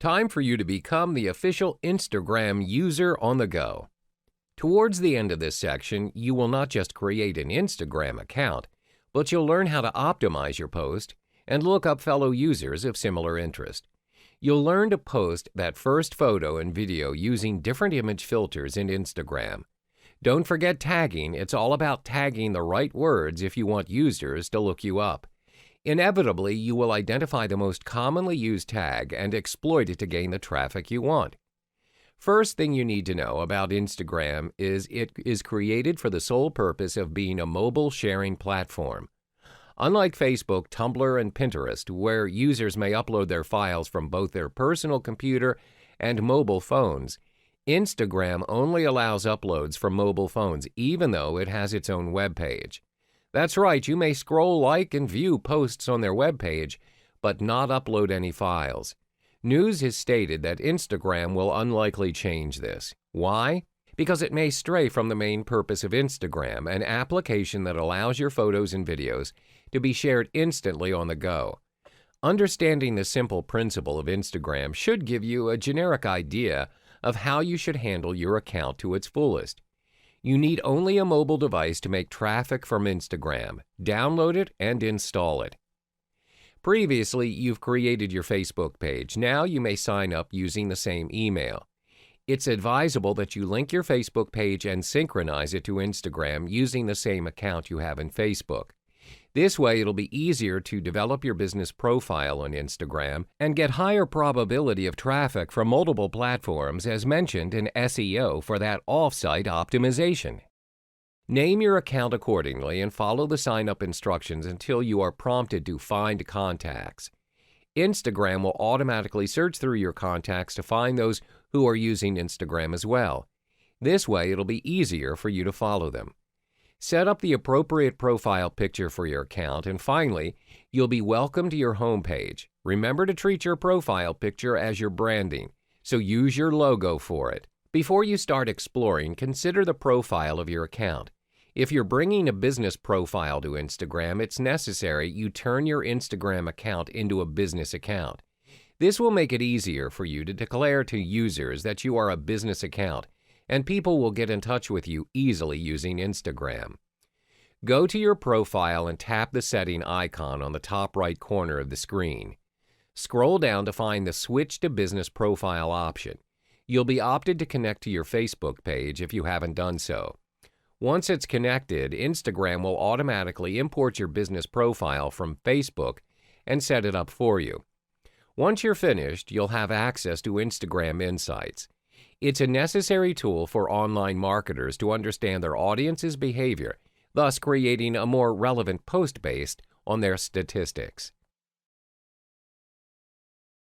Time for you to become the official Instagram user on the go. Towards the end of this section, you will not just create an Instagram account, but you'll learn how to optimize your post and look up fellow users of similar interest. You'll learn to post that first photo and video using different image filters in Instagram. Don't forget tagging. It's all about tagging the right words if you want users to look you up. Inevitably, you will identify the most commonly used tag and exploit it to gain the traffic you want. First thing you need to know about Instagram is it is created for the sole purpose of being a mobile sharing platform. Unlike Facebook, Tumblr, and Pinterest, where users may upload their files from both their personal computer and mobile phones, Instagram only allows uploads from mobile phones, even though it has its own web page. That's right, you may scroll, like, and view posts on their web page, but not upload any files. News has stated that Instagram will unlikely change this. Why? Because it may stray from the main purpose of Instagram, an application that allows your photos and videos to be shared instantly on the go. Understanding the simple principle of Instagram should give you a generic idea of how you should handle your account to its fullest. You need only a mobile device to make traffic from Instagram. Download it and install it. Previously, you've created your Facebook page. Now you may sign up using the same email. It's advisable that you link your Facebook page and synchronize it to Instagram using the same account you have in Facebook. This way, it'll be easier to develop your business profile on Instagram and get higher probability of traffic from multiple platforms as mentioned in SEO for that off-site optimization. Name your account accordingly and follow the sign-up instructions until you are prompted to find contacts. Instagram will automatically search through your contacts to find those who are using Instagram as well. This way, it'll be easier for you to follow them. Set up the appropriate profile picture for your account, and finally, you'll be welcomed to your homepage. Remember to treat your profile picture as your branding, so use your logo for it. Before you start exploring, consider the profile of your account. If you're bringing a business profile to Instagram, it's necessary you turn your Instagram account into a business account. This will make it easier for you to declare to users that you are a business account, and people will get in touch with you easily using Instagram. Go to your profile and tap the setting icon on the top right corner of the screen. Scroll down to find the Switch to Business Profile option. You'll be opted to connect to your Facebook page if you haven't done so. Once it's connected, Instagram will automatically import your business profile from Facebook and set it up for you. Once you're finished, you'll have access to Instagram Insights. It's a necessary tool for online marketers to understand their audience's behavior, thus creating a more relevant post based on their statistics.